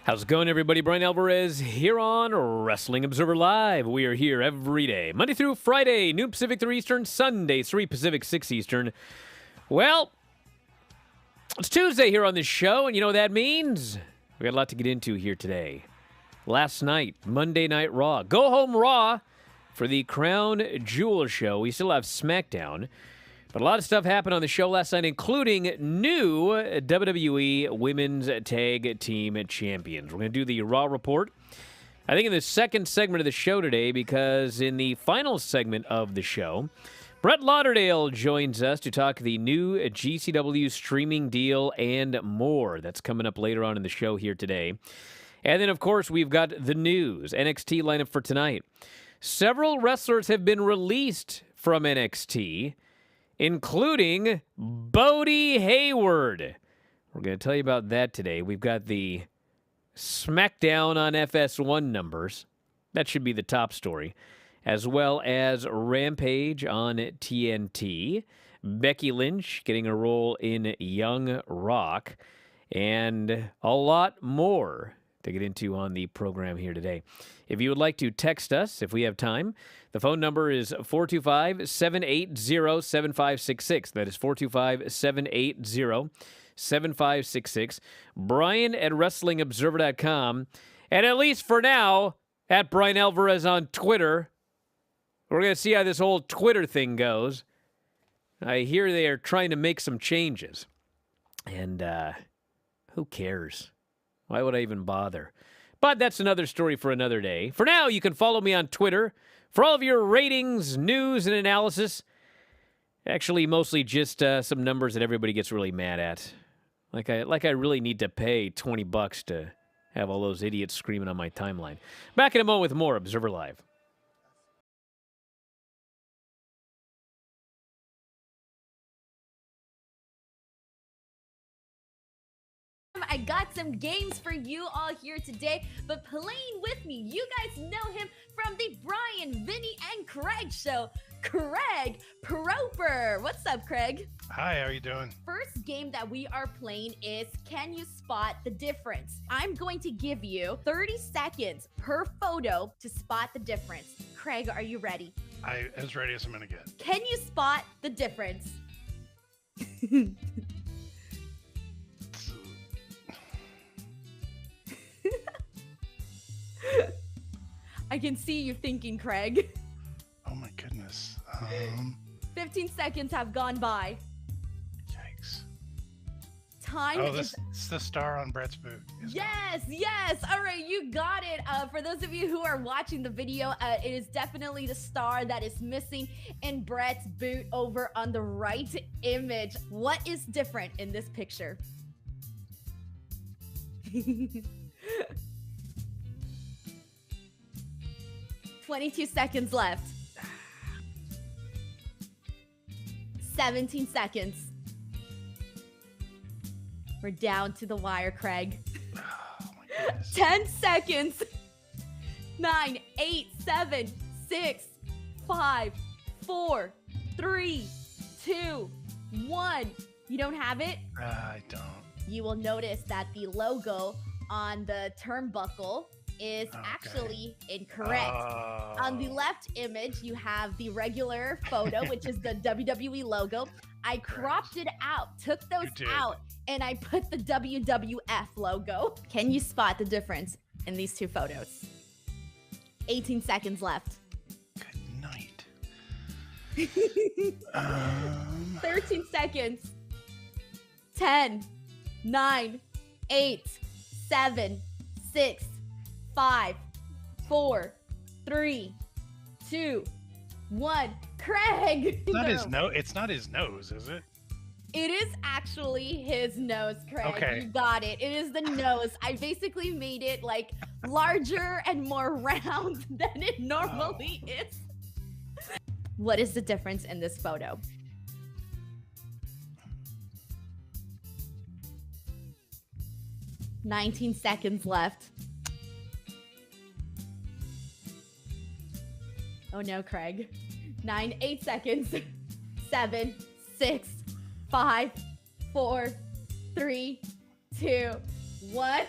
How's it going, everybody? Bryan Alvarez here on Wrestling Observer Live. We are here every day, Monday through Friday, noon Pacific, 3 Eastern, Sunday, 3 Pacific, 6 Eastern. Well, it's Tuesday here on this show, and you know what that means? We got a lot to get into here today. Last night, Monday Night Raw. Go home Raw for the Crown Jewel show. We still have SmackDown. But a lot of stuff happened on the show last night, including new WWE Women's Tag Team Champions. We're going to do the Raw report, I think, in the second segment of the show today, because in the final segment of the show, Brett Lauderdale joins us to talk the new GCW streaming deal and more. That's coming up later on in the show here today. And then, of course, we've got the news, NXT lineup for tonight. Several wrestlers have been released from NXT, including Bodie Hayward. We're going to tell you about that today. We've got the SmackDown on FS1 numbers. That should be the top story. As well as Rampage on TNT. Becky Lynch getting a role in Young Rock. And a lot more to get into on the program here today. If you would like to text us, if we have time, the phone number is 425-780-7566. That is 425-780-7566. Bryan at WrestlingObserver.com. And at least for now, at Bryan Alvarez on Twitter. We're going to see how this whole Twitter thing goes. I hear they are trying to make some changes. And who cares? Why would I even bother? But that's another story for another day. For now, you can follow me on Twitter for all of your ratings, news, and analysis. Actually, mostly just some numbers that everybody gets really mad at. Like I really need to pay $20 to have all those idiots screaming on my timeline. Back in a moment with more Observer Live. I got some games for you all here today, but playing with me, you guys know him from the Brian, Vinny, and Craig show, Craig Proper. What's up, Craig? Hi, how are you doing? First game that we are playing is Can You Spot the Difference? I'm going to give you 30 seconds per photo to spot the difference. Craig, are you ready? I as ready as I'm gonna get. Can you spot the difference? I can see you thinking, Craig. Oh my goodness. 15 seconds have gone by. Yikes. Time is... It's the star on Brett's boot. Yes, yes. All right, you got it. For those of you who are watching the video, it is definitely the star that is missing in Brett's boot over on the right image. What is different in this picture? 22 seconds left. 17 seconds. We're down to the wire, Craig. Oh my goodness. 10 seconds. 9, 8, 7, 6, 5, 4, 3, 2, 1. You don't have it? I don't. You will notice that the logo on the turnbuckle is Okay. actually incorrect. On the left image, you have the regular photo, which is the WWE logo. I cropped it out, took those out, and I put the WWF logo. Can you spot the difference in these two photos? 18 seconds left. Good night. 13 seconds. 10, 9, 8, 7, 6, 5, 4, 3, 2, 1. Craig! It's not his nose, is it? It is actually his nose, Craig. Okay. You got it. It is the nose. I basically made it like larger and more round than it normally is. What is the difference in this photo? "19 seconds left. Oh no, Craig. 9, 8 seconds. 7, 6, 5, 4, 3, 2, 1.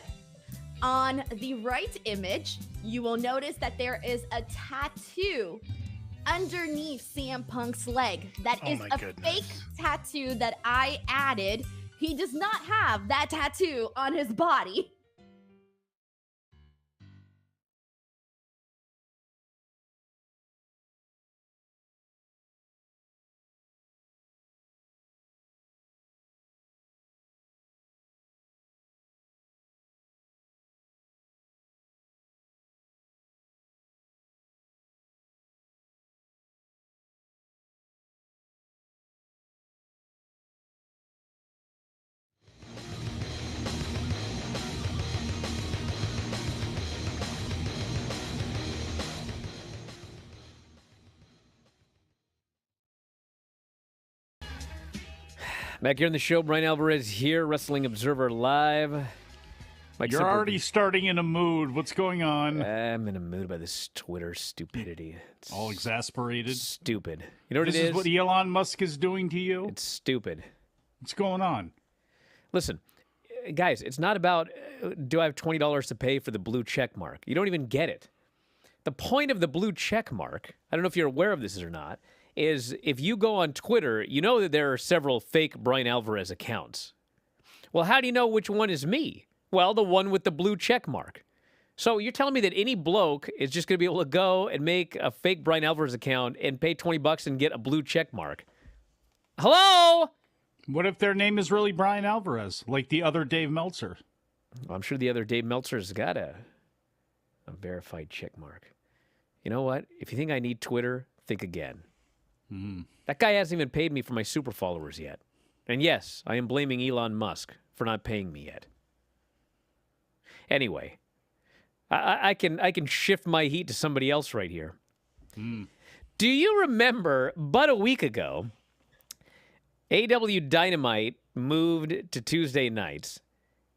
On the right image, you will notice that there is a tattoo underneath CM Punk's leg. That is a fake tattoo that I added. He does not have that tattoo on his body. Back here on the show, Bryan Alvarez here, Wrestling Observer Live. You're already starting in a mood. What's going on? I'm in a mood by this Twitter stupidity. It's all exasperated? Stupid. You know what this it is? This is what Elon Musk is doing to you? It's stupid. What's going on? Listen, guys, it's not about do I have $20 to pay for the blue check mark. You don't even get it. The point of the blue check mark, I don't know if you're aware of this or not, is if you go on Twitter, you know that there are several fake Bryan Alvarez accounts. Well, how do you know which one is me? Well, the one with the blue check mark. So you're telling me that any bloke is just going to be able to go and make a fake Bryan Alvarez account and pay $20 and get a blue check mark? Hello? What if their name is really Bryan Alvarez, like the other Dave Meltzer? Well, I'm sure the other Dave Meltzer's got a verified check mark. You know what? If you think I need Twitter, think again. That guy hasn't even paid me for my super followers yet. And yes, I am blaming Elon Musk for not paying me yet. Anyway, I can shift my heat to somebody else right here. Do you remember, but a week ago, AW Dynamite moved to Tuesday nights,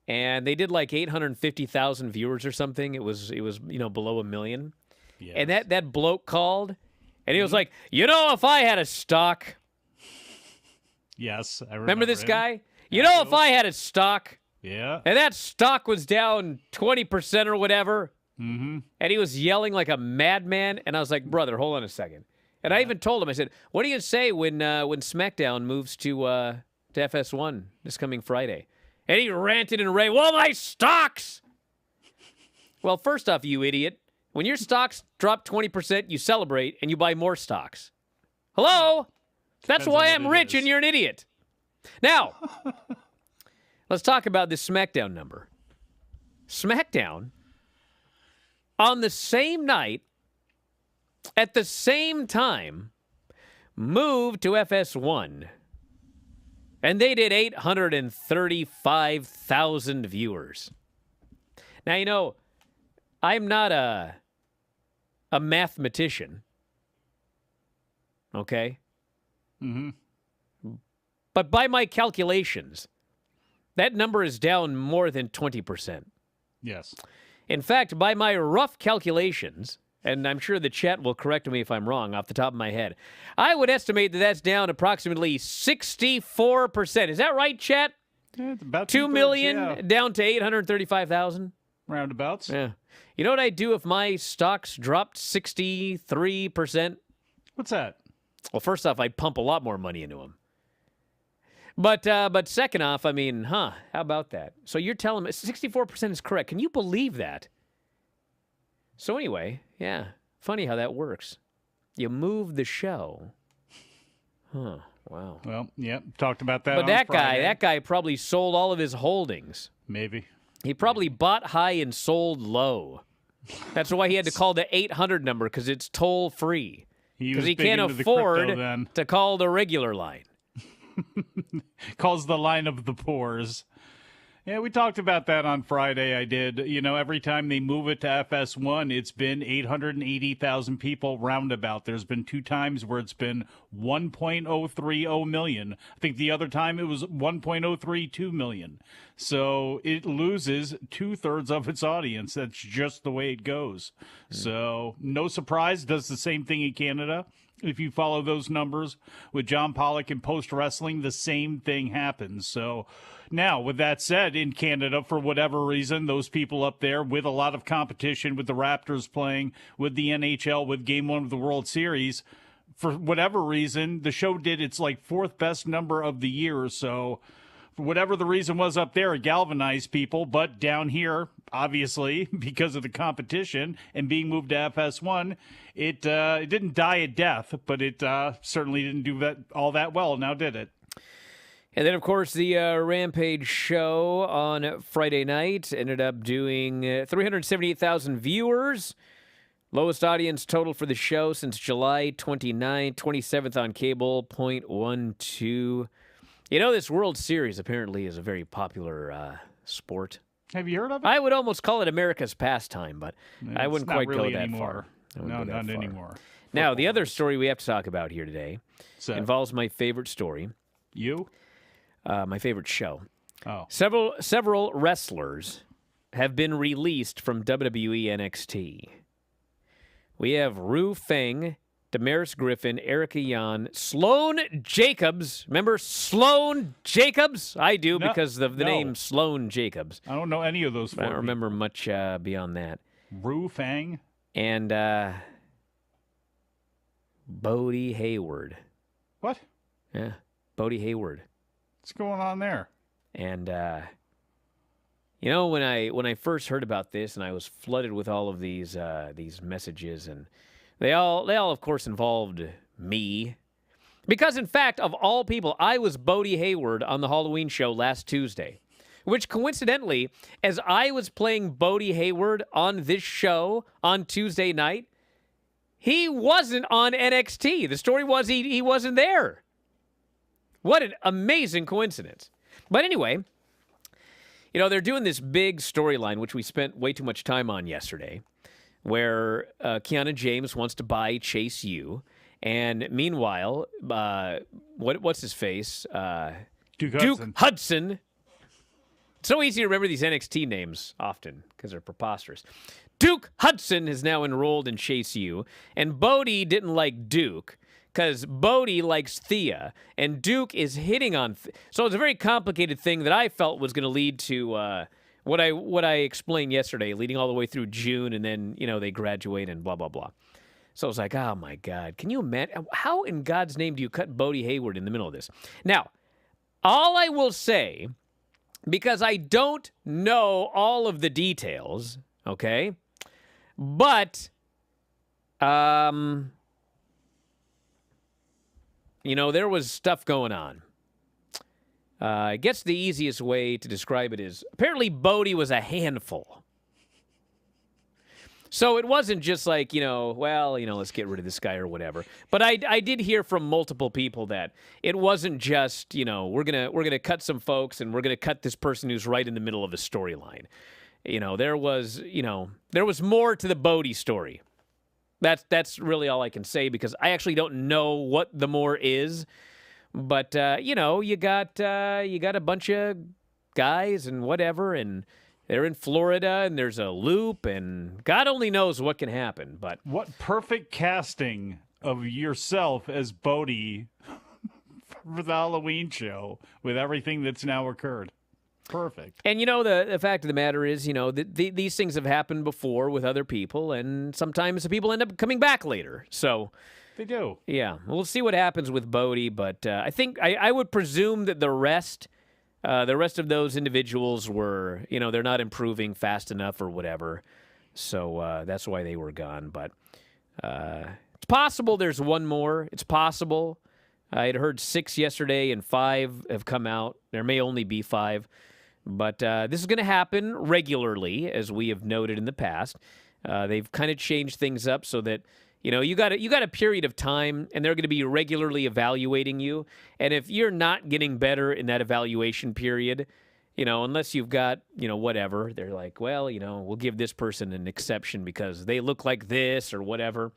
and they did like 850,000 viewers or something. It was below 1 million. Yes. And that bloke called. And he was like, if I had a stock. Yes, I remember this guy? If I had a stock. Yeah. And that stock was down 20% or whatever. Mm-hmm. And he was yelling like a madman. And I was like, brother, hold on a second. And I even told him, I said, what are you going to say when SmackDown moves to FS1 this coming Friday? And he ranted and raved, well, my stocks. Well, first off, you idiot. When your stocks drop 20%, you celebrate and you buy more stocks. Hello? That's why I'm rich and you're an idiot. Now, let's talk about this SmackDown number. SmackDown, on the same night, at the same time, moved to FS1. And they did 835,000 viewers. Now, I'm not a mathematician, okay? Mm-hmm. But by my calculations, that number is down more than 20%. Yes. In fact, by my rough calculations, and I'm sure the chat will correct me if I'm wrong off the top of my head, I would estimate that that's down approximately 64%. Is that right, chat? Yeah, about 2 million down to 835,000? Roundabouts. Yeah. You know what I'd do if my stocks dropped 63%? What's that? Well, first off, I'd pump a lot more money into them. But second off, how about that? So you're telling me 64% is correct. Can you believe that? So anyway, yeah, funny how that works. You move the show. Huh, wow. Well, yeah, talked about that But on that Friday. guy probably sold all of his holdings. Maybe. He probably bought high and sold low. That's why he had to call the 800 number, because it's toll-free. Because he can't afford to call the regular line. Calls the line of the pores. Yeah, we talked about that on Friday. I did. Every time they move it to FS1, it's been 880,000 people roundabout. There's been 2 times where it's been 1.030 million. I think the other time it was 1.032 million. So it loses 2/3 of its audience. That's just the way it goes. So no surprise, does the same thing in Canada. If you follow those numbers with John Pollock and Post Wrestling, the same thing happens. So now, with that said, in Canada, for whatever reason, those people up there with a lot of competition, with the Raptors playing, with the NHL, with Game 1 of the World Series, for whatever reason, the show did its like fourth best number of the year. So for whatever the reason was up there, it galvanized people. But down here, obviously, because of the competition and being moved to FS1, it didn't die a death, but it certainly didn't do that all that well. Now did it? And then, of course, the Rampage show on Friday night ended up doing 378,000 viewers. Lowest audience total for the show since July 29th, 27th on cable, 0.12. You know, this World Series apparently is a very popular sport. Have you heard of it? I would almost call it America's pastime, but I wouldn't not quite really go that anymore. far. No, not anymore. Now, the other story we have to talk about here today So, involves my favorite story, you? my favorite show. Oh. Several wrestlers have been released from WWE NXT. We have Ru Feng, Damaris Griffin, Erica Yan, Sloane Jacobs. Remember Sloane Jacobs? I do because of the name Sloane Jacobs. I don't know any of those four. I don't remember much beyond that. Ru Fang? And Bodie Hayward. What? Yeah, Bodie Hayward. What's going on there? And you know, when I first heard about this, and I was flooded with all of these messages, and they all of course involved me, because in fact, of all people, I was Bodie Hayward on the Halloween show last Tuesday, which coincidentally, as I was playing Bodie Hayward on this show on Tuesday night, he wasn't on NXT. The story was he wasn't there. What an amazing coincidence. But anyway, you know, they're doing this big storyline, which we spent way too much time on yesterday, where Kiana James wants to buy Chase U. And meanwhile, what's his face? Duke Hudson. It's so easy to remember these NXT names often because they're preposterous. Duke Hudson is now enrolled in Chase U, and Bodie didn't like Duke because Bodie likes Thea, and Duke is hitting on. So it's a very complicated thing that I felt was going to lead to what I explained yesterday, leading all the way through June, and then they graduate and blah blah blah. So I was like, oh my God, can you imagine? How in God's name do you cut Bodie Hayward in the middle of this? Now, all I will say, because I don't know all of the details, okay, but there was stuff going on. I guess the easiest way to describe it is apparently Bodie was a handful. So it wasn't just like, let's get rid of this guy or whatever. But I did hear from multiple people that it wasn't just, we're gonna cut some folks and we're gonna cut this person who's right in the middle of a storyline. There was more to the Bodie story. That's really all I can say because I actually don't know what the more is. But you got a bunch of guys and whatever, and they're in Florida, and there's a loop, and God only knows what can happen. But what perfect casting of yourself as Bodie for the Halloween show with everything that's now occurred. Perfect. And the fact of the matter is, these things have happened before with other people, and sometimes the people end up coming back later. So they do. Yeah, we'll see what happens with Bodie, but I think I would presume that the rest of those individuals were, they're not improving fast enough or whatever. So that's why they were gone. But it's possible there's one more. It's possible. I had heard 6 yesterday and 5 have come out. There may only be 5. But this is going to happen regularly, as we have noted in the past. They've kind of changed things up so that, you got a period of time, and they're going to be regularly evaluating you. And if you're not getting better in that evaluation period, unless you've got, whatever, they're like, well, we'll give this person an exception because they look like this or whatever.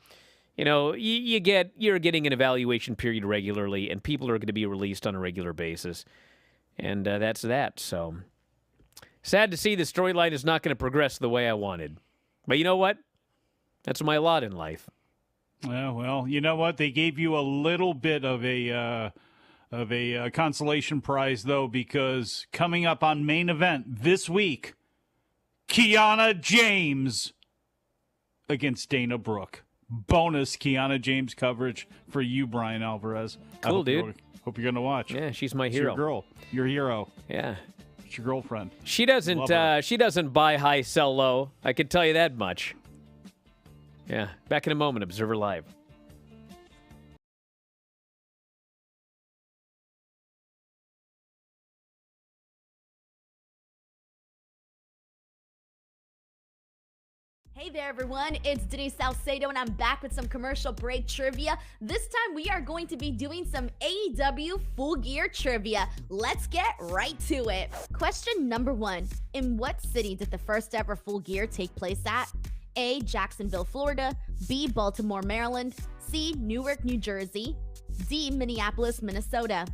You're getting an evaluation period regularly, and people are going to be released on a regular basis. And that's that. So sad to see the storyline is not going to progress the way I wanted. But you know what? That's my lot in life. Well, you know what? They gave you a little bit of a consolation prize, though, because coming up on main event this week, Kiana James against Dana Brooke. Bonus Kiana James coverage for you, Bryan Alvarez. Cool, dude. Hope you're going to watch. Yeah, she's my It's hero. your girl. Your hero. Yeah. It's your girlfriend. She Love her. doesn't. She doesn't buy high, sell low. I can tell you that much. Yeah. Back in a moment. Observer Live. Hey there, everyone. It's Denise Salcedo, and I'm back with some commercial break trivia. This time, we are going to be doing some AEW Full Gear trivia. Let's get right to it. Question number 1. In what city did the first ever Full Gear take place at? A. Jacksonville, Florida. B. Baltimore, Maryland. C. Newark, New Jersey. D. Minneapolis, Minnesota.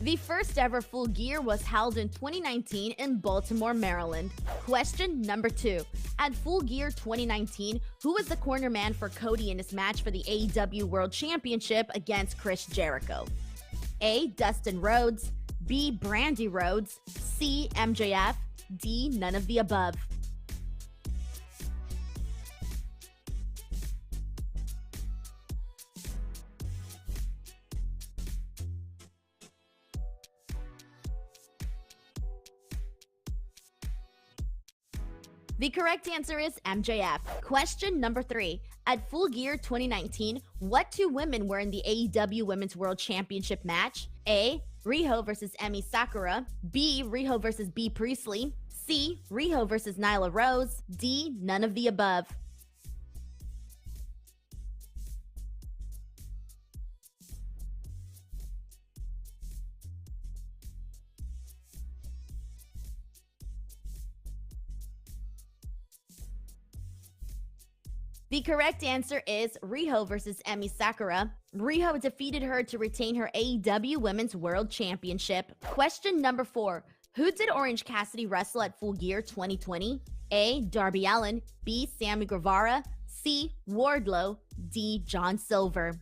The first ever Full Gear was held in 2019 in Baltimore, Maryland. Question number 2. At Full Gear 2019, who was the corner man for Cody in his match for the AEW World Championship against Chris Jericho? A. Dustin Rhodes. B. Brandy Rhodes. C. MJF. D. None of the above. The correct answer is MJF. Question number 3. At Full Gear 2019, what 2 women were in the AEW Women's World Championship match? A. Riho versus Emi Sakura. B. Riho versus Bea Priestley. C. Riho versus Nyla Rose. D. None of the above. The correct answer is Riho versus Emi Sakura. Riho defeated her to retain her AEW Women's World Championship. Question number 4. Who did Orange Cassidy wrestle at Full Gear 2020? A. Darby Allin. B. Sammy Guevara. C. Wardlow. D. John Silver.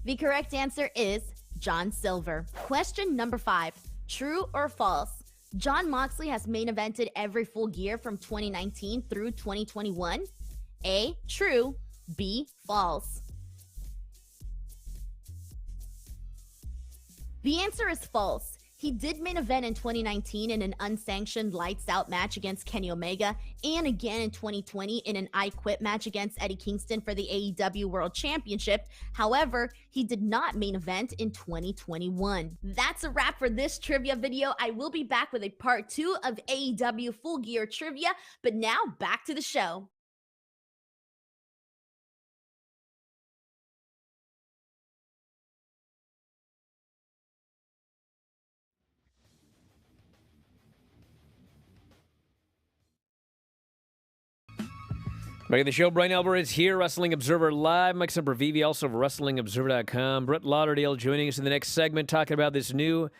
The correct answer is John Silver. Question number 5. True or false? Jon Moxley has main evented every Full Gear from 2019 through 2021. A. True. B. False. The answer is false. He did main event in 2019 in an unsanctioned lights out match against Kenny Omega, and again in 2020 in an I Quit match against Eddie Kingston for the AEW World Championship. However, he did not main event in 2021. That's a wrap for this trivia video. I will be back with a part 2 of AEW Full Gear trivia, but now back to the show. Back in the show, Bryan Alvarez here, Wrestling Observer Live. Mike Sempervive, also of WrestlingObserver.com. Brett Lauderdale joining us in the next segment, talking about this new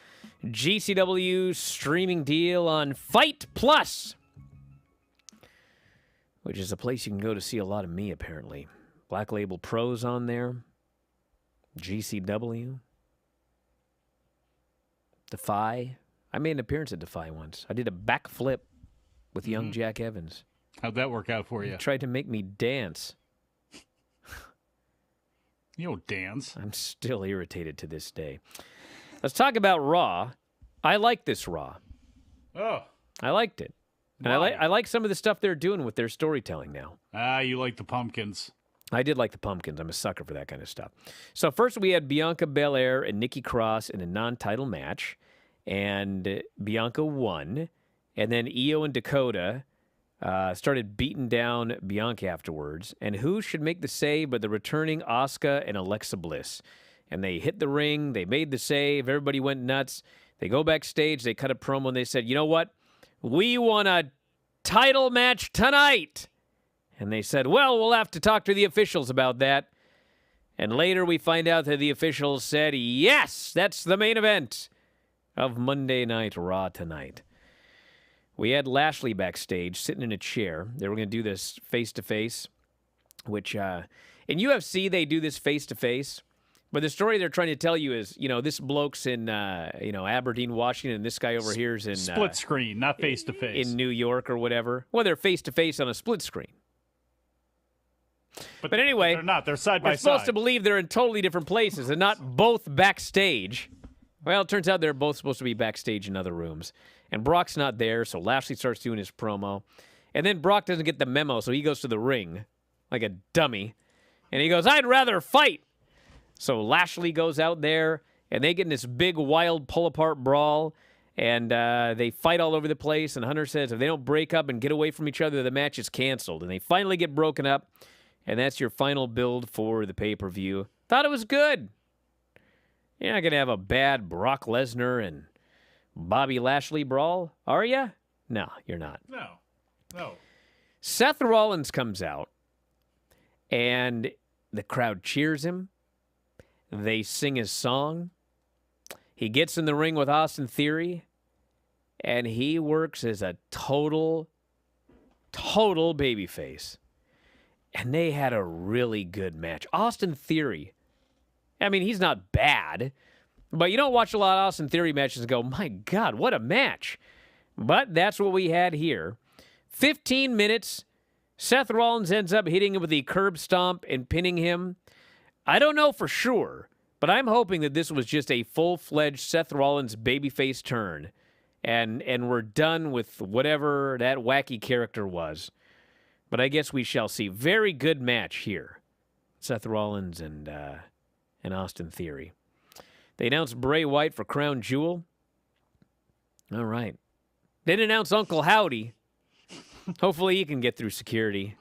GCW streaming deal on Fight Plus, which is a place you can go to see a lot of me, apparently. Black Label Pros on there. GCW. Defy. I made an appearance at Defy once. I did a backflip with young Jack Evans. How'd that work out for you? He tried to make me dance. You don't dance. I'm still irritated to this day. Let's talk about Raw. I like this Raw. Oh. I liked it. And I like some of the stuff they're doing with their storytelling now. Ah, you like the pumpkins. I did like the pumpkins. I'm a sucker for that kind of stuff. So first we had Bianca Belair and Nikki Cross in a non-title match. and Bianca won. And then Io and Dakota started beating down Bianca afterwards. And who should make the save but the returning Asuka and Alexa Bliss? And they hit the ring. They made the save. Everybody went nuts. They go backstage. They cut a promo, and they said, you know what? We want a title match tonight. And they said, well, we'll have to talk to the officials about that. And later we find out that the officials said, yes, that's the main event of Monday Night Raw tonight. We had Lashley backstage sitting in a chair. They were going to do this face-to-face, which in UFC they do this face-to-face. But the story they're trying to tell you is, this bloke's in, Aberdeen, Washington, and this guy over here is in... Split screen, not face-to-face. In New York or whatever. Well, they're face-to-face on a split screen. But anyway, they're not. They're side by side. We're supposed to believe they're in totally different places and not both backstage. Well, it turns out they're both supposed to be backstage in other rooms. And Brock's not there, so Lashley starts doing his promo. And then Brock doesn't get the memo, so he goes to the ring like a dummy. And he goes, I'd rather fight. So Lashley goes out there, and they get in this big, wild, pull-apart brawl. And they fight all over the place. And Hunter says if they don't break up and get away from each other, the match is canceled. And they finally get broken up. And that's your final build for the pay-per-view. Thought it was good. You're not going to have a bad Brock Lesnar and Bobby Lashley brawl, are you? No, you're not. No. Seth Rollins comes out, and the crowd cheers him. They sing his song. He gets in the ring with Austin Theory, and he works as a total babyface. And they had a really good match. Austin Theory, I mean, he's not bad, but you don't watch a lot of Austin Theory matches and go, my God, what a match. But that's what we had here. 15 minutes. Seth Rollins ends up hitting him with the curb stomp and pinning him. I don't know for sure, but I'm hoping that this was just a full-fledged Seth Rollins babyface turn, and we're done with whatever that wacky character was. But I guess we shall see. Very good match here. Seth Rollins and Austin Theory. They announced Bray Wyatt for Crown Jewel. All right. They didn't announce Uncle Howdy. Hopefully he can get through security.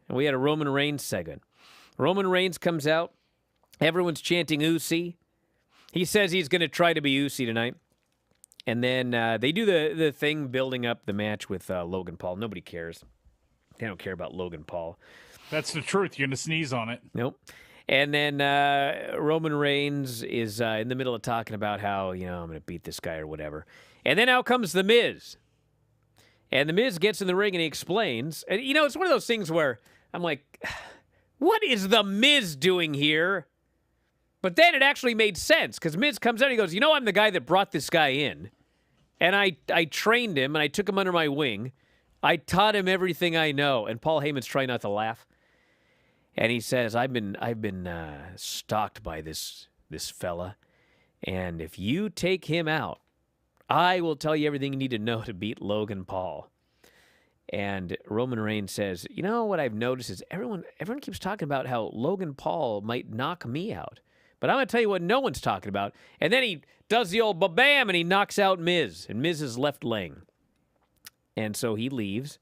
And we had a Roman Reigns segment. Roman Reigns comes out. Everyone's chanting Usi. He says he's going to try to be Usi tonight. And then they do the thing building up the match with Logan Paul. Nobody cares. They don't care about Logan Paul. That's the truth. You're going to sneeze on it. Nope. And then Roman Reigns is in the middle of talking about how, I'm going to beat this guy or whatever. And then out comes The Miz. And The Miz gets in the ring and he explains. And, it's one of those things where I'm like, what is The Miz doing here? But then it actually made sense because Miz comes out and he goes, I'm the guy that brought this guy in. And I trained him and I took him under my wing. I taught him everything I know. And Paul Heyman's trying not to laugh. And he says, I've been stalked by this fella. And if you take him out, I will tell you everything you need to know to beat Logan Paul. And Roman Reigns says, what I've noticed is everyone keeps talking about how Logan Paul might knock me out. But I'm going to tell you what no one's talking about. And then he does the old ba-bam, and he knocks out Miz. And Miz is left laying. And so he leaves.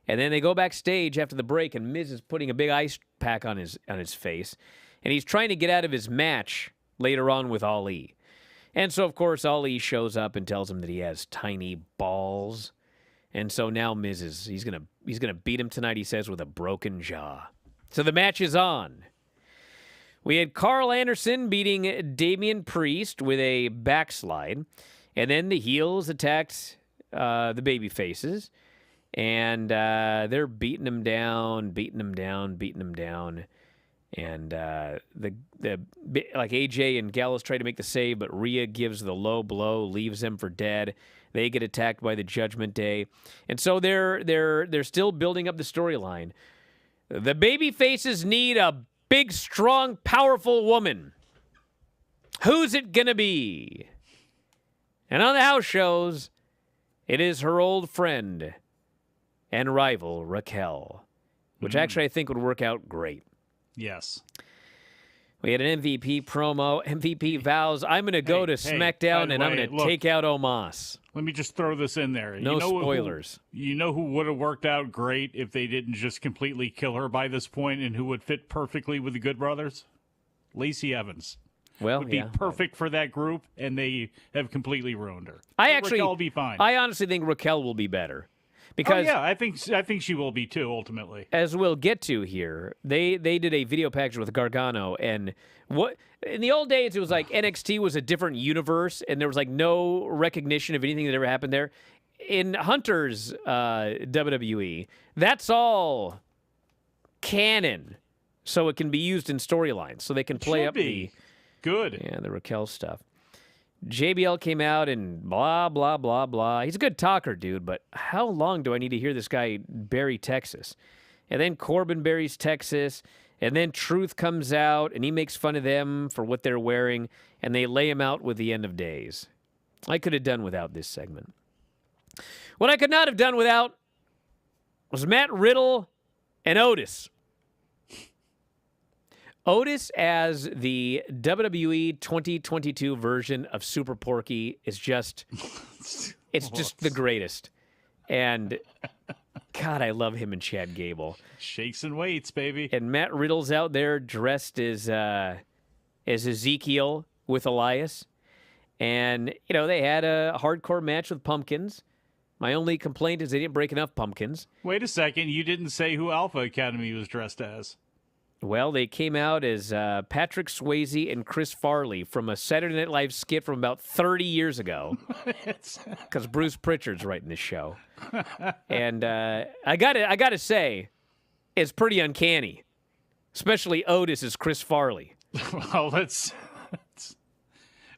And then they go backstage after the break, and Miz is putting a big ice pack on his face. And he's trying to get out of his match later on with Ali. And so, of course, Ali shows up and tells him that he has tiny balls. And so now Miz he's gonna beat him tonight, he says, with a broken jaw. So the match is on. We had Carl Anderson beating Damian Priest with a backslide. And then the heels attacked the baby faces. And they're beating him down. And like AJ and Gallows try to make the save, but Rhea gives the low blow, leaves them for dead. They get attacked by the Judgment Day. And so they're still building up the storyline. The baby faces need a big, strong, powerful woman. Who's it gonna be? And on the house shows, it is her old friend and rival, Raquel, which actually I think would work out great. Yes. We had an MVP promo. MVP vows, I'm going to go to SmackDown and I'm going to take out Omos. Let me just throw this in there. No spoilers. You know who would have worked out great if they didn't just completely kill her by this point, and who would fit perfectly with the Good Brothers? Lacey Evans. Would be perfect for that group, and they have completely ruined her. Raquel will be fine. I honestly think Raquel will be better. Because I think she will be too, ultimately. As we'll get to here, they did a video package with Gargano, and what in the old days it was like NXT was a different universe, and there was like no recognition of anything that ever happened there. In Hunter's WWE, that's all canon, so it can be used in storylines, so they can play up the Raquel stuff. JBL came out and blah, blah, blah, blah. He's a good talker, dude, but how long do I need to hear this guy bury Texas? And then Corbin buries Texas, and then Truth comes out, and he makes fun of them for what they're wearing, and they lay him out with the End of Days. I could have done without this segment. What I could not have done without was Matt Riddle and Otis. Otis as the WWE 2022 version of Super Porky is just, it's just the greatest. And God, I love him and Chad Gable. Shakes and weights, baby. And Matt Riddle's out there dressed as Ezekiel with Elias. And, you know, they had a hardcore match with pumpkins. My only complaint is they didn't break enough pumpkins. Wait a second. You didn't say who Alpha Academy was dressed as. Well, they came out as Patrick Swayze and Chris Farley from a Saturday Night Live skit from about 30 years ago. Because Bruce Pritchard's writing this show. And I gotta say, it's pretty uncanny. Especially Otis as Chris Farley. Well, that's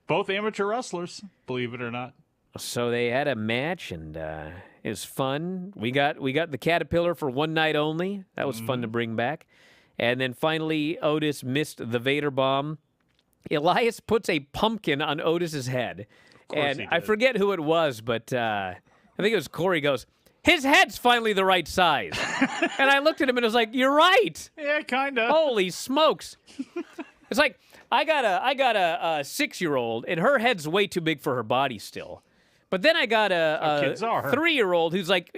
both amateur wrestlers, believe it or not. So they had a match, and it was fun. We got the Caterpillar for one night only. That was fun to bring back. And then finally, Otis missed the Vader bomb. Elias puts a pumpkin on Otis's head. And I forget who it was, but I think it was Corey goes, his head's finally the right size. And I looked at him and I was like, you're right. Yeah, kind of. Holy smokes. It's like, I got a 6-year-old, and her head's way too big for her body still. But then I got a 3-year-old who's like,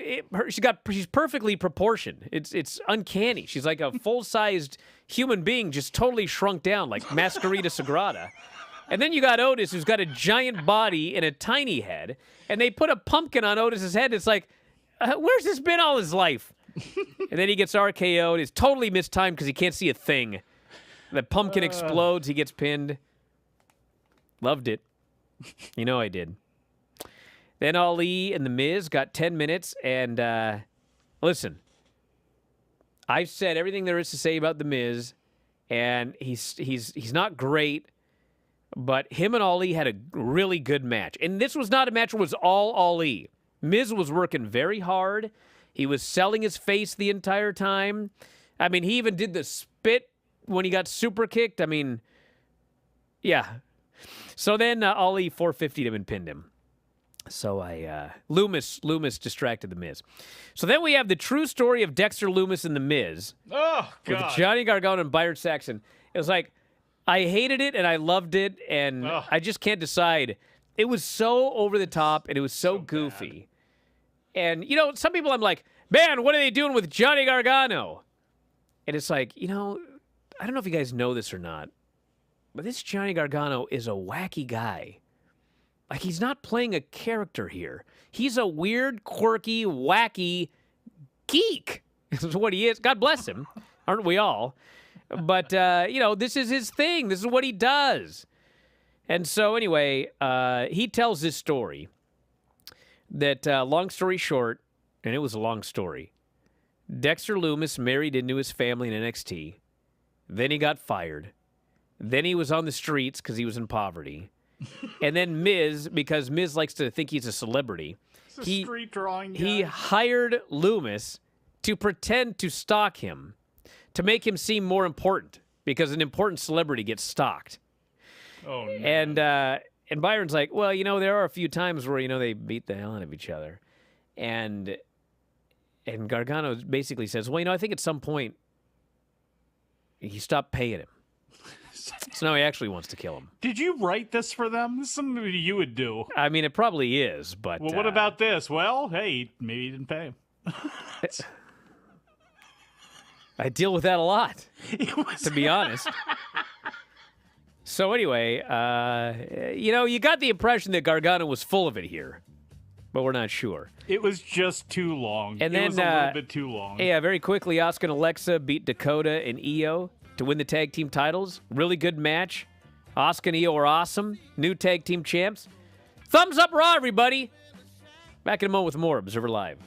she's perfectly proportioned. It's uncanny. She's like a full-sized human being, just totally shrunk down, like Masquerita Sagrada. And then you got Otis, who's got a giant body and a tiny head, and they put a pumpkin on Otis's head. It's like, where's this been all his life? And then he gets RKO'd. It's totally mistimed because he can't see a thing. The pumpkin explodes. He gets pinned. Loved it. You know I did. Then Ali and The Miz got 10 minutes, and listen, I've said everything there is to say about The Miz, and he's not great, but him and Ali had a really good match. And this was not a match where it was all Ali. Miz was working very hard. He was selling his face the entire time. I mean, he even did the spit when he got super kicked. I mean, yeah. So then Ali 450'd him and pinned him. So Loomis distracted The Miz. So then we have the true story of Dexter Loomis and The Miz. Oh, God. With Johnny Gargano and Byron Saxton. It was like, I hated it and I loved it, and I just can't decide. It was so over the top, and it was so goofy. Bad. And, you know, some people I'm like, man, what are they doing with Johnny Gargano? And it's like, you know, I don't know if you guys know this or not, but this Johnny Gargano is a wacky guy. Like, he's not playing a character here. He's a weird, quirky, wacky geek. This is what he is. God bless him. Aren't we all? But, you know, this is his thing. This is what he does. And so, anyway, he tells this story that, long story short, and it was a long story, Dexter Loomis married into his family in NXT. Then he got fired. Then he was on the streets because he was in poverty. And then Miz, because Miz likes to think he's a celebrity, street drawing guy. He hired Loomis to pretend to stalk him, to make him seem more important, because an important celebrity gets stalked. Oh, no. And Byron's like, well, you know, there are a few times where, you know, they beat the hell out of each other. And Gargano basically says, well, you know, I think at some point he stopped paying him. So now he actually wants to kill him. Did you write this for them? This is something you would do. I mean, it probably is, but... Well, what about this? Well, hey, maybe he didn't pay him. I deal with that a lot, to be honest. So anyway, you got the impression that Gargano was full of it here, but we're not sure. It was just too long. And it then, was a little bit too long. Yeah, very quickly, Asuka and Alexa beat Dakota and Io to win the tag team titles. Really good match. Asuka and Io are awesome. New tag team champs. Thumbs up Raw, everybody. Back in a moment with more Observer Live.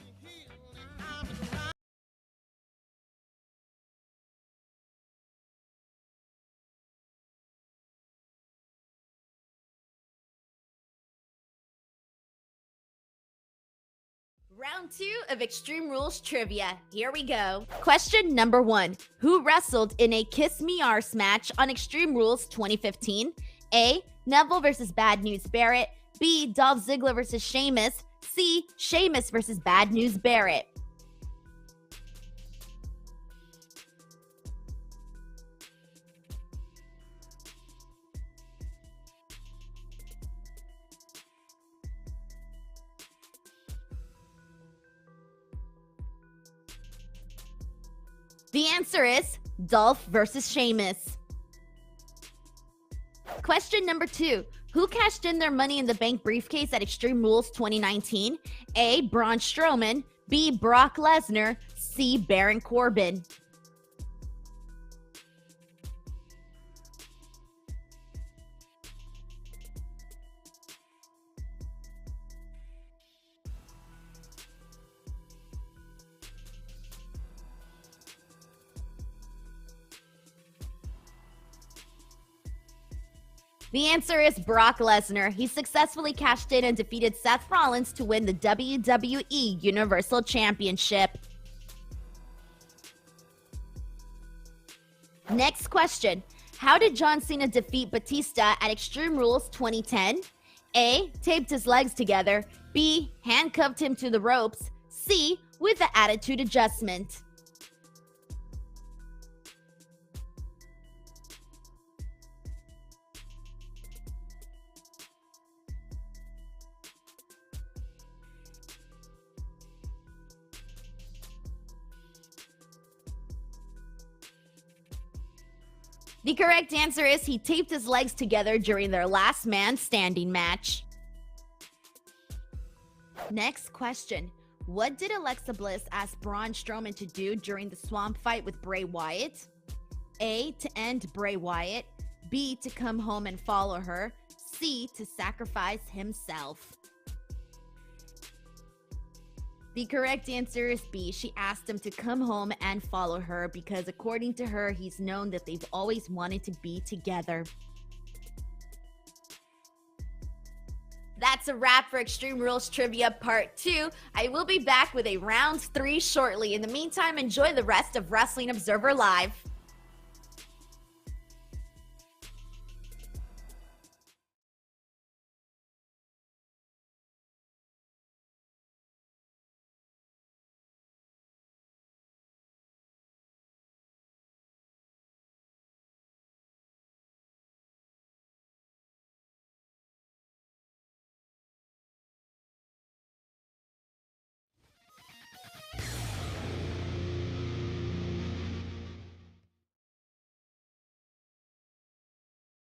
Round 2 of Extreme Rules Trivia. Here we go. Question number 1. Who wrestled in a Kiss Me Arse match on Extreme Rules 2015? A. Neville versus Bad News Barrett. B. Dolph Ziggler versus Sheamus. C. Sheamus versus Bad News Barrett. The answer is Dolph versus Sheamus. Question number 2. Who cashed in their Money in the Bank briefcase at Extreme Rules 2019? A. Braun Strowman. B. Brock Lesnar. C. Baron Corbin. The answer is Brock Lesnar. He successfully cashed in and defeated Seth Rollins to win the WWE Universal Championship. Next question. How did John Cena defeat Batista at Extreme Rules 2010? A. Taped his legs together. B. Handcuffed him to the ropes. C. With the attitude adjustment. The correct answer is he taped his legs together during their last man standing match. Next question. What did Alexa Bliss ask Braun Strowman to do during the swamp fight with Bray Wyatt? A. To end Bray Wyatt. B. To come home and follow her. C. To sacrifice himself. The correct answer is B. She asked him to come home and follow her because according to her, he's known that they've always wanted to be together. That's a wrap for Extreme Rules Trivia Part 2. I will be back with a Round 3 shortly. In the meantime, enjoy the rest of Wrestling Observer Live.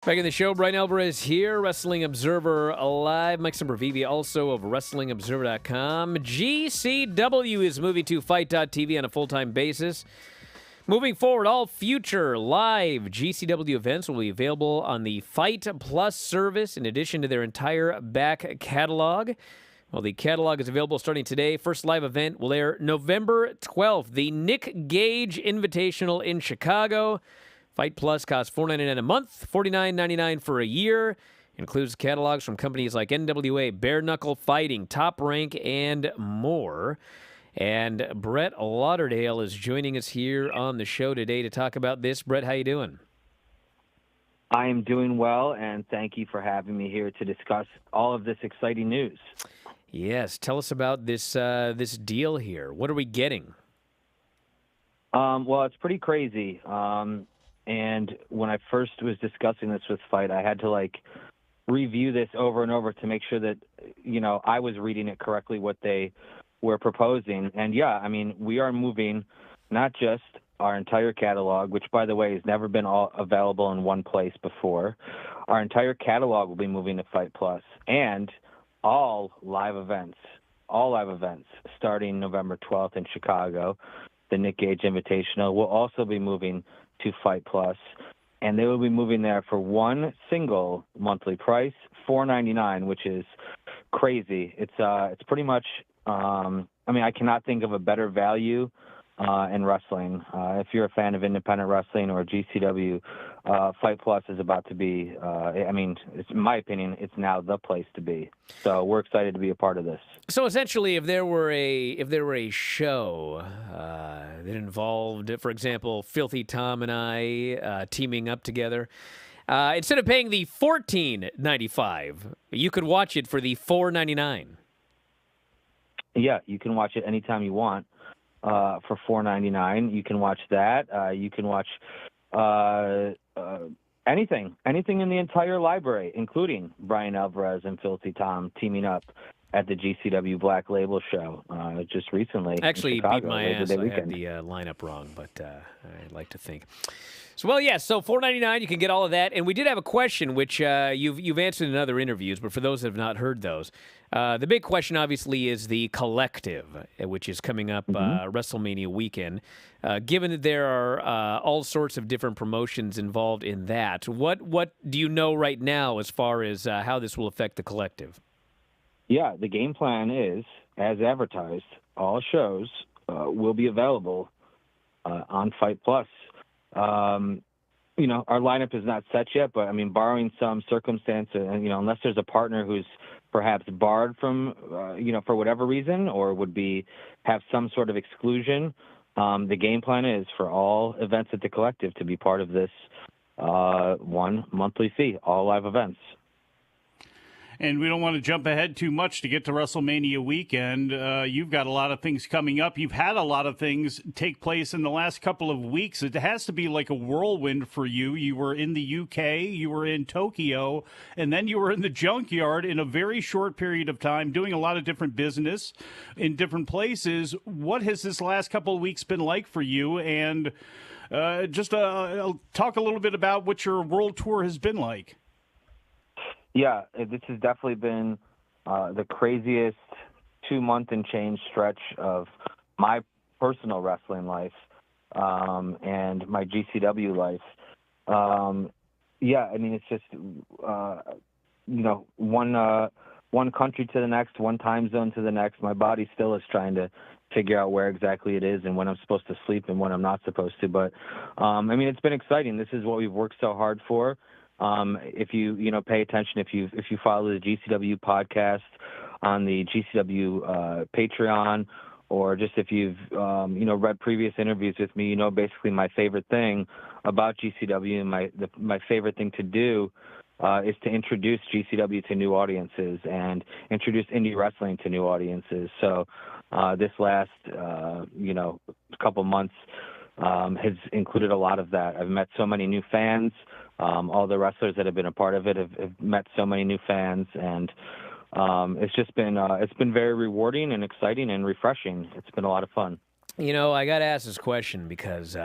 Back in the show, Bryan Alvarez here, Wrestling Observer Live. Mike Sempervive, also of WrestlingObserver.com. GCW is moving to Fight.tv on a full-time basis. Moving forward, all future live GCW events will be available on the Fight Plus service in addition to their entire back catalog. Well, the catalog is available starting today. First live event will air November 12th, the Nick Gage Invitational in Chicago. Fight Plus costs $4.99 a month, $49.99 for a year. Includes catalogs from companies like NWA, Bare Knuckle Fighting, Top Rank, and more. And Brett Lauderdale is joining us here on the show today to talk about this. Brett, how you doing? I am doing well, and thank you for having me here to discuss all of this exciting news. Yes, tell us about this this deal here. What are we getting? Well, it's pretty crazy. And when I first was discussing this with Fight, I had to like review this over and over to make sure that, I was reading it correctly, what they were proposing. And yeah, I mean, we are moving not just our entire catalog, which by the way has never been all available in one place before. Our entire catalog will be moving to Fight Plus, and all live events starting November 12th in Chicago. The Nick Gage Invitational will also be moving to Fight Plus, and they will be moving there for one single monthly price, $4.99, which is crazy. It's pretty much. I cannot think of a better value in wrestling. If you're a fan of independent wrestling or GCW, Fight Plus is about to be. It's, in my opinion, it's now the place to be. So we're excited to be a part of this. So essentially, if there were a show that involved, for example, Filthy Tom and I teaming up together, instead of paying the $14.95, you could watch it for the $4.99. Yeah, you can watch it anytime you want for $4.99. You can watch that. You can watch anything in the entire library, including Bryan Alvarez and Filthy Tom teaming up at the GCW Black Label show just recently. Actually, in Chicago, beat my Labor ass. Day I had weekend. the lineup wrong, but I'd like to think. So, well, yeah, so $4.99, you can get all of that. And we did have a question, which you've answered in other interviews, but for those that have not heard those, the big question, obviously, is the Collective, which is coming up WrestleMania weekend. Given that there are all sorts of different promotions involved in that, what do you know right now as far as how this will affect the Collective? Yeah, the game plan is, as advertised, all shows will be available on Fight Plus. Our lineup is not set yet, but barring some circumstance, unless there's a partner who's perhaps barred from, for whatever reason, or would have some sort of exclusion, the game plan is for all events at the Collective to be part of this one monthly fee, all live events. And we don't want to jump ahead too much to get to WrestleMania weekend. You've got a lot of things coming up. You've had a lot of things take place in the last couple of weeks. It has to be like a whirlwind for you. You were in the UK, you were in Tokyo, and then you were in the Junkyard in a very short period of time, doing a lot of different business in different places. What has this last couple of weeks been like for you? And just talk a little bit about what your world tour has been like. Yeah, this has definitely been the craziest 2-month and change stretch of my personal wrestling life and my GCW life. It's just, one country to the next, one time zone to the next. My body still is trying to figure out where exactly it is and when I'm supposed to sleep and when I'm not supposed to. But, it's been exciting. This is what we've worked so hard for. If you pay attention, if you follow the GCW podcast on the GCW Patreon, or just if you've read previous interviews with me, basically my favorite thing about GCW and my favorite thing to do is to introduce GCW to new audiences and introduce indie wrestling to new audiences. So this last couple months has included a lot of that. I've met so many new fans. All the wrestlers that have been a part of it have met so many new fans, and it's been very rewarding and exciting and refreshing. It's been a lot of fun. I got to ask this question because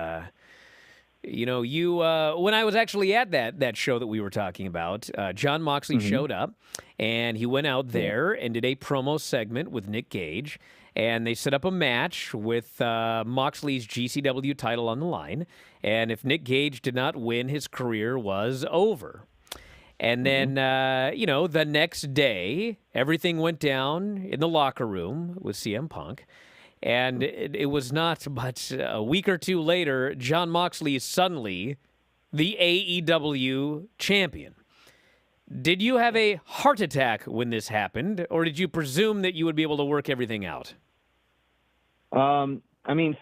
you when I was actually at that show that we were talking about, Jon Moxley showed up, and he went out there and did a promo segment with Nick Gage. And they set up a match with Moxley's GCW title on the line. And if Nick Gage did not win, his career was over. And then, the next day, everything went down in the locker room with CM Punk. And it was not but a week or two later, Jon Moxley is suddenly the AEW champion. Did you have a heart attack when this happened, or did you presume that you would be able to work everything out?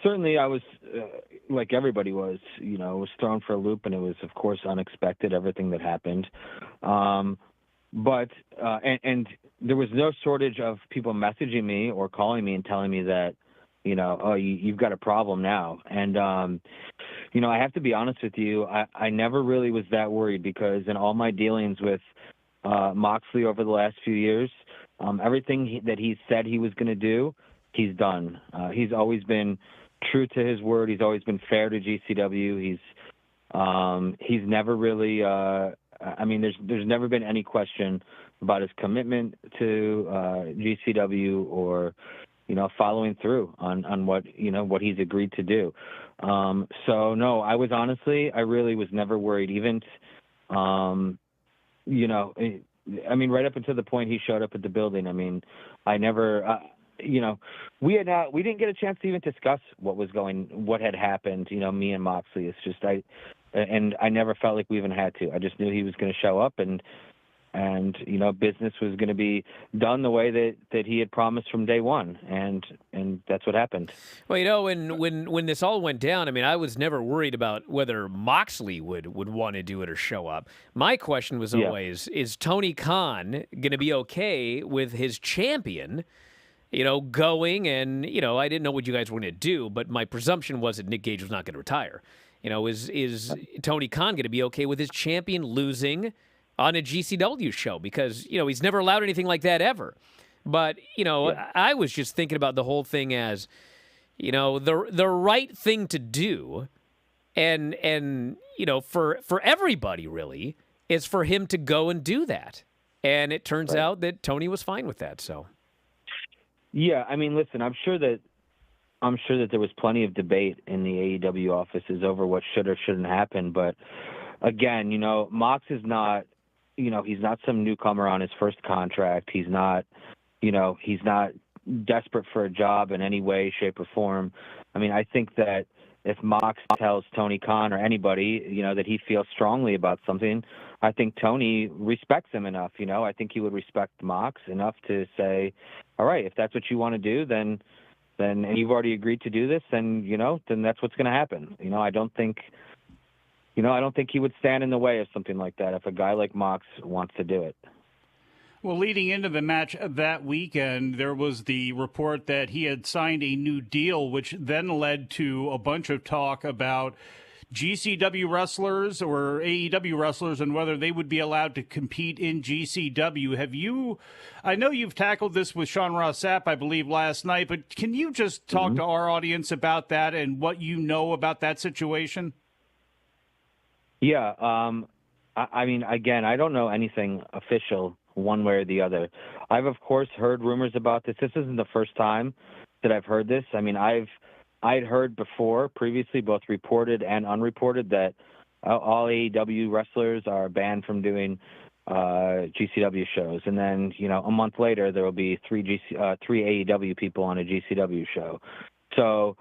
Certainly I was, like everybody was, was thrown for a loop, and it was, of course, unexpected, everything that happened. But there was no shortage of people messaging me or calling me and telling me that, you've got a problem now. And, I have to be honest with you. I never really was that worried because in all my dealings with Moxley over the last few years, everything that he said he was going to do, he's done. He's always been true to his word. He's always been fair to GCW. He's never really. There's never been any question about his commitment to GCW or following through on what he's agreed to do. So no, I really was never worried. Even right up until the point he showed up at the building. I never. We didn't get a chance to even discuss what had happened. Me and Moxley. It's just I never felt like we even had to. I just knew he was going to show up and business was going to be done the way that he had promised from day one, and that's what happened. Well, when this all went down, I was never worried about whether Moxley would want to do it or show up. My question was always, is Tony Khan going to be okay with his champion, going? And, I didn't know what you guys were going to do, but my presumption was that Nick Gage was not going to retire. Is Tony Khan going to be okay with his champion losing on a GCW show? Because, he's never allowed anything like that ever. But, I was just thinking about the whole thing as, the right thing to do. And for everybody, really, is for him to go and do that. And it turns out that Tony was fine with that, so. Yeah, listen, I'm sure that there was plenty of debate in the AEW offices over what should or shouldn't happen. But, again, Mox is not, he's not some newcomer on his first contract. He's not desperate for a job in any way, shape, or form. I think that if Mox tells Tony Khan or anybody, that he feels strongly about something, I think Tony respects him enough. I think he would respect Mox enough to say, all right, if that's what you want to do, then and you've already agreed to do this, then that's what's going to happen. I don't think he would stand in the way of something like that if a guy like Mox wants to do it. Well, leading into the match that weekend, there was the report that he had signed a new deal, which then led to a bunch of talk about GCW wrestlers or AEW wrestlers and whether they would be allowed to compete in GCW. I know you've tackled this with Sean Ross Sapp, I believe, last night, but can you just talk to our audience about that and what you know about that situation? Yeah. Again, I don't know anything official one way or the other. I've, of course, heard rumors about this. This isn't the first time that I've heard this. I'd heard before, previously, both reported and unreported, that all AEW wrestlers are banned from doing GCW shows. And then, a month later, there will be three AEW people on a GCW show. So,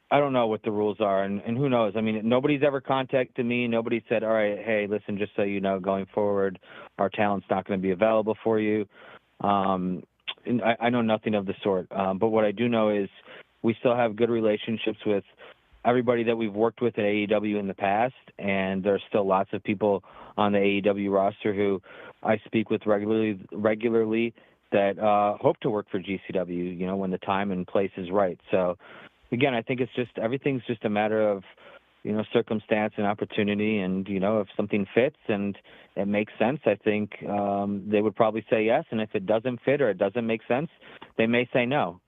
I don't know what the rules are, and who knows? Nobody's ever contacted me. Nobody said, all right, hey, listen, just so you know, going forward, our talent's not going to be available for you. And I know nothing of the sort. But what I do know is we still have good relationships with everybody that we've worked with at AEW in the past, and there are still lots of people on the AEW roster who I speak with regularly that hope to work for GCW, when the time and place is right. So, again, I think everything's just a matter of, circumstance and opportunity. And, if something fits and it makes sense, I think they would probably say yes. And if it doesn't fit or it doesn't make sense, they may say no,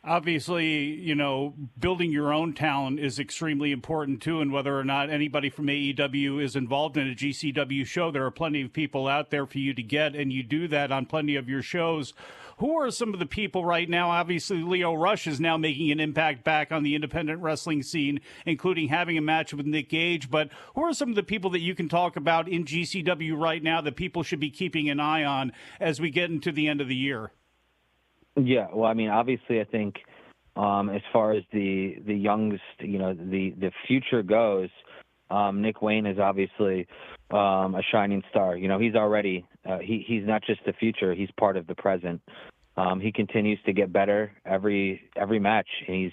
Obviously, building your own talent is extremely important, too, and whether or not anybody from AEW is involved in a GCW show, there are plenty of people out there for you to get, and you do that on plenty of your shows. Who are some of the people right now? Obviously, Leo Rush is now making an impact back on the independent wrestling scene, including having a match with Nick Gage, but who are some of the people that you can talk about in GCW right now that people should be keeping an eye on as we get into the end of the year? Yeah, well, obviously, I think as far as the youngest, the future goes, Nick Wayne is obviously a shining star. He's already he's not just the future; he's part of the present. He continues to get better every match. He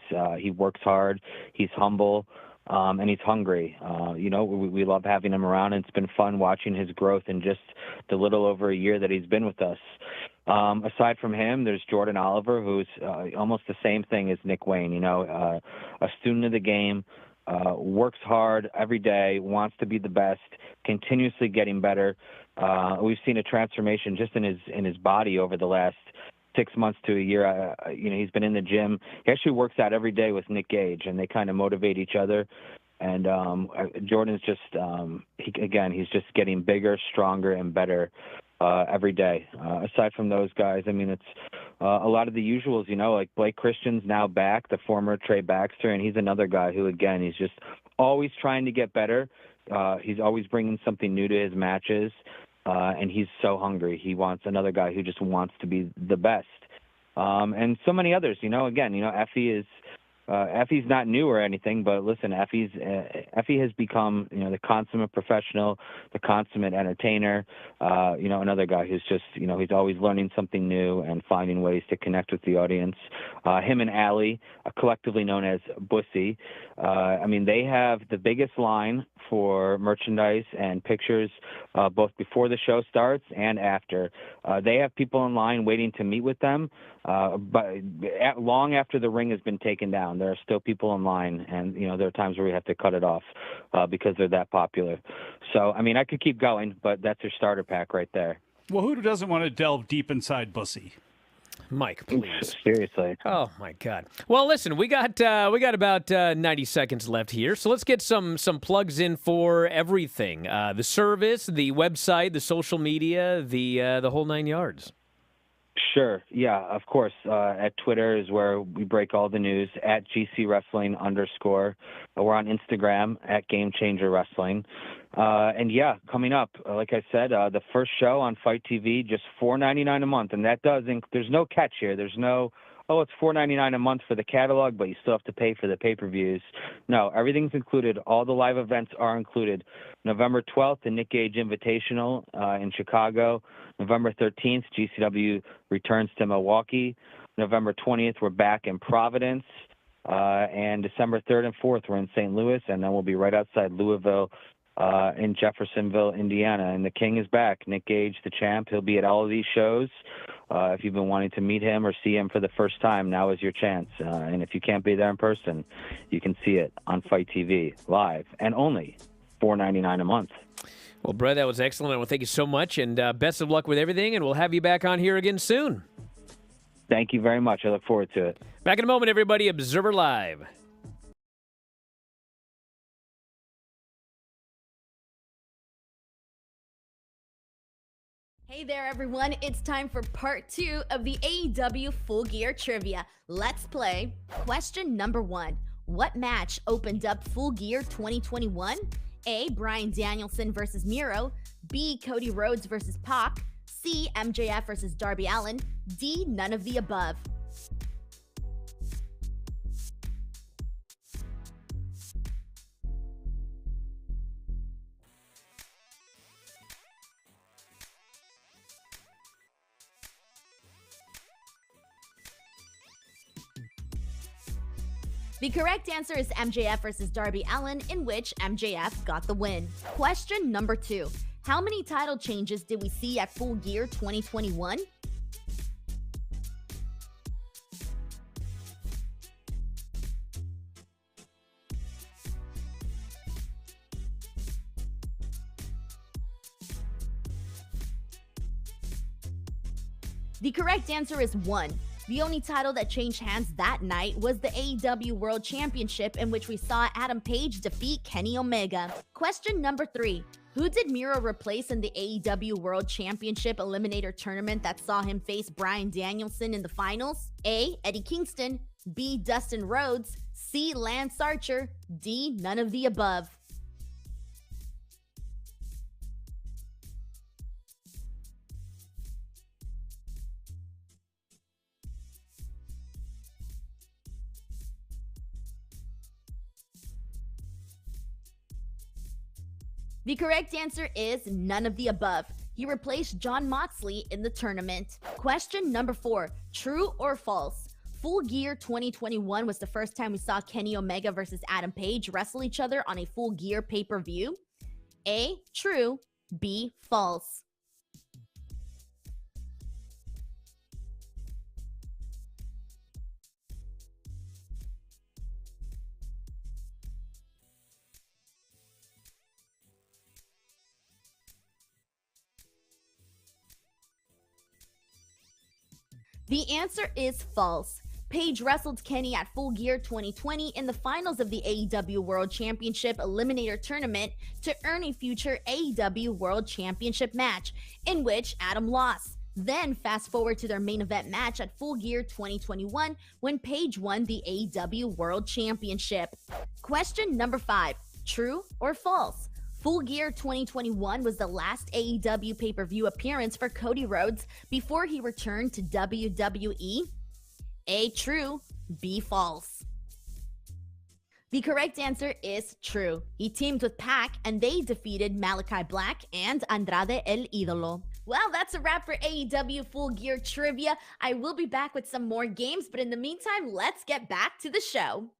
works hard. He's humble. And he's hungry. We love having him around, and it's been fun watching his growth in just the little over a year that he's been with us. Aside from him, there's Jordan Oliver, who's almost the same thing as Nick Wayne. A student of the game, works hard every day, wants to be the best, continuously getting better. We've seen a transformation just in his body over the last 6 months to a year. He's been in the gym. He actually works out every day with Nick Gage, and they kind of motivate each other. And Jordan's just, he's just getting bigger, stronger, and better every day. Aside from those guys, I mean, it's a lot of the usuals, like Blake Christian's now back, the former Trey Baxter, and he's another guy who, again, he's just always trying to get better. He's always bringing something new to his matches, and he's so hungry. He wants another guy who just wants to be the best. And so many others, Effie is Effie's not new or anything, but listen, Effie has become, the consummate professional, the consummate entertainer, another guy who's just, he's always learning something new and finding ways to connect with the audience. Him and Allie, collectively known as Bussy, they have the biggest line for merchandise and pictures, both before the show starts and after. They have people in line waiting to meet with them, but long after the ring has been taken down, there are still people in line, and there are times where we have to cut it off because they're that popular. So, I could keep going, but that's your starter pack right there. Well, who doesn't want to delve deep inside Bussy? Mike, please. Seriously. Oh my God. Well, listen, we got about 90 seconds left here, so let's get some plugs in for everything: the service, the website, the social media, the whole 9 yards. Sure. Yeah, of course. At Twitter is where we break all the news, at GC Wrestling _. We're on Instagram at Game Changer Wrestling. And yeah, coming up, like I said, the first show on Fight TV, just $4.99 a month. And that there's no catch here. There's no, it's $4.99 a month for the catalog, but you still have to pay for the pay-per-views. No, everything's included. All the live events are included. November 12th, the Nick Gage Invitational in Chicago. November 13th, GCW returns to Milwaukee. November 20th, we're back in Providence. And December 3rd and 4th, we're in St. Louis, and then we'll be right outside Louisville in Jeffersonville, Indiana. And the King is back, Nick Gage, the champ. He'll be at all of these shows. If you've been wanting to meet him or see him for the first time, now is your chance. And if you can't be there in person, you can see it on Fight TV live and only $4.99 a month. Well, Brett, that was excellent. Well, thank you so much, and best of luck with everything, and we'll have you back on here again soon. Thank you very much. I look forward to it. Back in a moment, everybody. Observer Live. Hey there, everyone. It's time for part 2 of the AEW Full Gear Trivia. Let's play question number 1. What match opened up Full Gear 2021? A. Bryan Danielson versus Miro. B. Cody Rhodes versus Pac. C. MJF versus Darby Allin. D. None of the above. The correct answer is MJF versus Darby Allin, in which MJF got the win. Question number 2. How many title changes did we see at Full Gear 2021? The correct answer is 1. The only title that changed hands that night was the AEW World Championship, in which we saw Adam Page defeat Kenny Omega. Question number 3. Who did Miro replace in the AEW World Championship Eliminator Tournament that saw him face Bryan Danielson in the finals? A. Eddie Kingston. B. Dustin Rhodes. C. Lance Archer. D. None of the above. The correct answer is none of the above. He replaced Jon Moxley in the tournament. Question number 4. True or false? Full Gear 2021 was the first time we saw Kenny Omega versus Adam Page wrestle each other on a Full Gear pay-per-view. A. True. B. False. The answer is false. Paige wrestled Kenny at Full Gear 2020 in the finals of the AEW World Championship Eliminator Tournament to earn a future AEW World Championship match, in which Adam lost. Then fast forward to their main event match at Full Gear 2021 when Paige won the AEW World Championship. Question number 5. True or false? Full Gear 2021 was the last AEW pay-per-view appearance for Cody Rhodes before he returned to WWE? A, true. B, false. The correct answer is true. He teamed with Pac and they defeated Malachi Black and Andrade El Idolo. Well, that's a wrap for AEW Full Gear Trivia. I will be back with some more games, but in the meantime, let's get back to the show.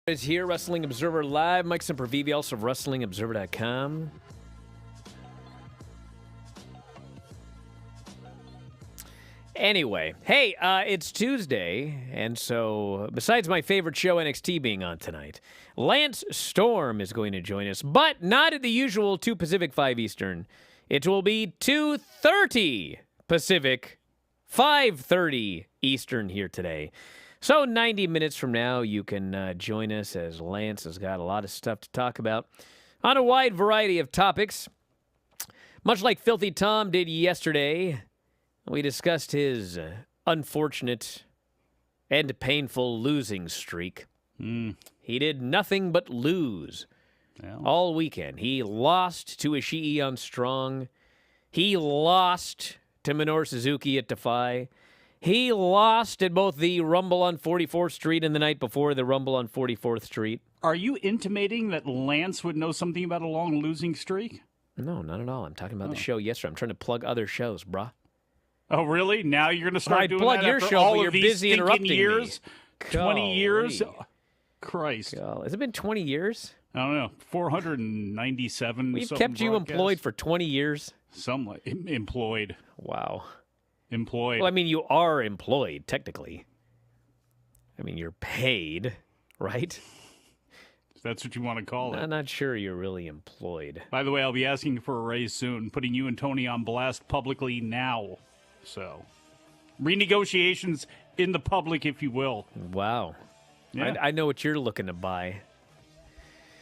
Is here, Wrestling Observer Live. Mike Sempervive, also of WrestlingObserver.com. Anyway, hey, it's Tuesday, and so besides my favorite show, NXT, being on tonight, Lance Storm is going to join us, but not at the usual 2 Pacific, 5 Eastern. It will be 2:30 Pacific, 5:30 Eastern here today. So 90 minutes from now, you can join us as Lance has got a lot of stuff to talk about on a wide variety of topics. Much like Filthy Tom did yesterday, we discussed his unfortunate and painful losing streak. He did nothing but lose all weekend. He lost to Ishii on Strong. He lost to Minoru Suzuki at Defy. He lost at both the Rumble on 44th Street and the night before the Rumble on 44th Street. Are you intimating that Lance would know something about a long losing streak? No, not at all. I'm talking about the show yesterday. I'm trying to plug other shows, bruh. Oh, really? Now you're going to start doing plug that your after show, all but of you're these busy interrupting years? me. 20 years? Golly. Christ. God, has it been 20 years? I don't know. 497. We've kept you employed for 20 years? Employed. Wow. Employed. Well, I mean, you are employed, technically. I mean, you're paid, right? That's what you want to call it. I'm not sure you're really employed. By the way, I'll be asking for a raise soon, putting you and Tony on blast publicly now. So, renegotiations in the public, if you will. Wow. Yeah. I know what you're looking to buy.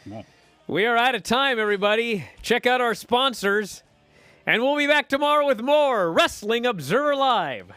Well, We are out of time, everybody. Check out our sponsors. And we'll be back tomorrow with more Wrestling Observer Live.